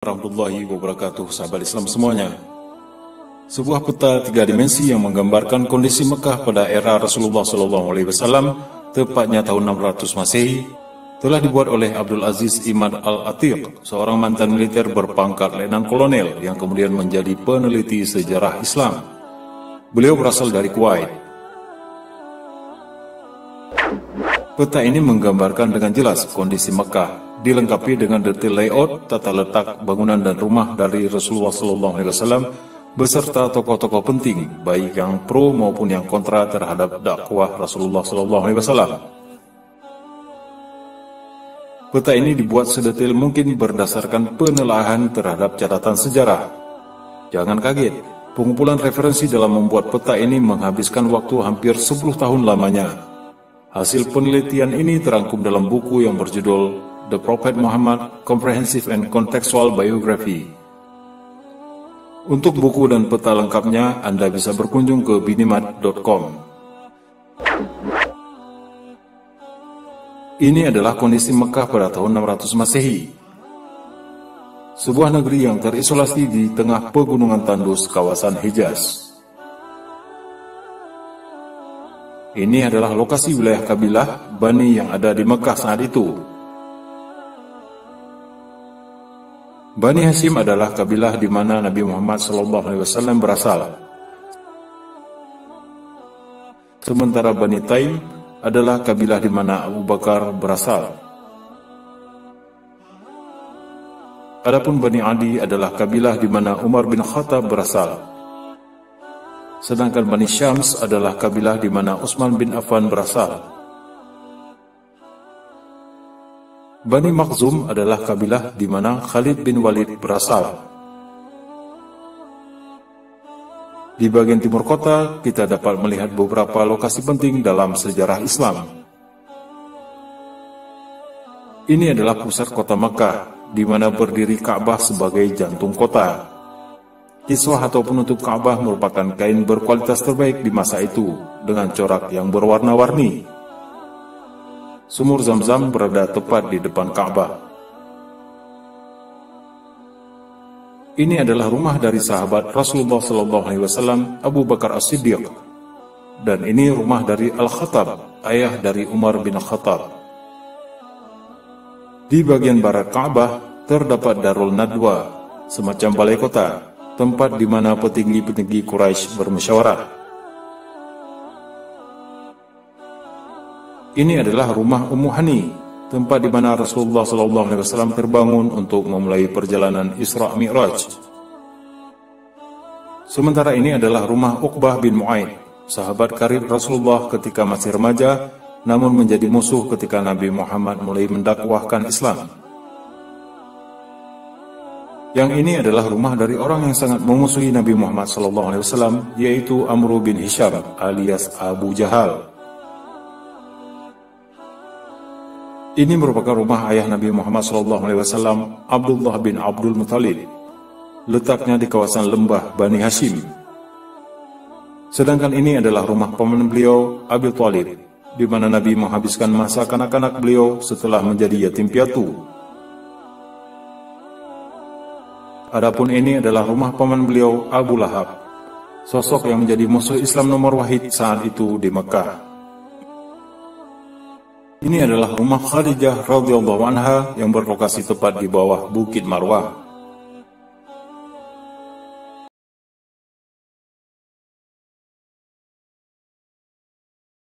Warahmatullahi wabarakatuh, sahabat Islam semuanya. Sebuah peta 3 dimensi yang menggambarkan kondisi Mekah pada era Rasulullah SAW, tepatnya tahun 600 Masehi, telah dibuat oleh Abdul Aziz Imad Al-Atiq, seorang mantan militer berpangkat letnan kolonel yang kemudian menjadi peneliti sejarah Islam. Beliau berasal dari Kuwait. Peta ini menggambarkan dengan jelas kondisi Mekah, dilengkapi dengan detail layout, tata letak bangunan dan rumah dari Rasulullah SAW beserta tokoh-tokoh penting, baik yang pro maupun yang kontra terhadap dakwah Rasulullah SAW. Peta ini dibuat sedetail mungkin berdasarkan penelaahan terhadap catatan sejarah. Jangan kaget, pengumpulan referensi dalam membuat peta ini menghabiskan waktu hampir 10 tahun lamanya. Hasil penelitian ini terangkum dalam buku yang berjudul The Prophet Muhammad, Comprehensive and Contextual Biography. Untuk buku dan peta lengkapnya, Anda bisa berkunjung ke binimat.com. Ini adalah kondisi Mekah pada tahun 600 Masehi. Sebuah negeri yang terisolasi di tengah pegunungan tandus kawasan Hijaz. Ini adalah lokasi wilayah kabilah Bani yang ada di Mekah saat itu. Bani Hashim adalah kabilah di mana Nabi Muhammad SAW berasal. Sementara Bani Taim adalah kabilah di mana Abu Bakar berasal. Adapun Bani Adi adalah kabilah di mana Umar bin Khattab berasal. Sedangkan Bani Syams adalah kabilah di mana Utsman bin Affan berasal. Bani Makhzum adalah kabilah di mana Khalid bin Walid berasal. Di bagian timur kota, kita dapat melihat beberapa lokasi penting dalam sejarah Islam. Ini adalah pusat kota Makkah, di mana berdiri Ka'bah sebagai jantung kota. Kiswah atau penutup Ka'bah merupakan kain berkualitas terbaik di masa itu, dengan corak yang berwarna-warni. Sumur Zam-Zam berada tepat di depan Ka'bah. Ini adalah rumah dari sahabat Rasulullah SAW, Abu Bakar As-Siddiq. Dan ini rumah dari Al-Khattab, ayah dari Umar bin Khattab. Di bagian barat Ka'bah terdapat Darul Nadwa, semacam balai kota, tempat di mana petinggi-petinggi Quraisy bermusyawarah. Ini adalah rumah Ummu Hani, tempat di mana Rasulullah SAW terbangun untuk memulai perjalanan Isra Mi'raj. Sementara ini adalah rumah Uqbah bin Mu'aid, sahabat karib Rasulullah ketika masih remaja, namun menjadi musuh ketika Nabi Muhammad mulai mendakwahkan Islam. Yang ini adalah rumah dari orang yang sangat memusuhi Nabi Muhammad SAW, yaitu Amr bin Hisham alias Abu Jahal. Ini merupakan rumah ayah Nabi Muhammad SAW, Abdullah bin Abdul Muttalib. Letaknya di kawasan lembah Bani Hashim. Sedangkan ini adalah rumah paman beliau, Abi Thalib, di mana Nabi menghabiskan masa kanak-kanak beliau setelah menjadi yatim piatu. Adapun ini adalah rumah paman beliau, Abu Lahab, sosok yang menjadi musuh Islam nomor wahid saat itu di Mekah. Ini adalah rumah Khadijah radhiyallahu anha yang berlokasi tepat di bawah Bukit Marwah.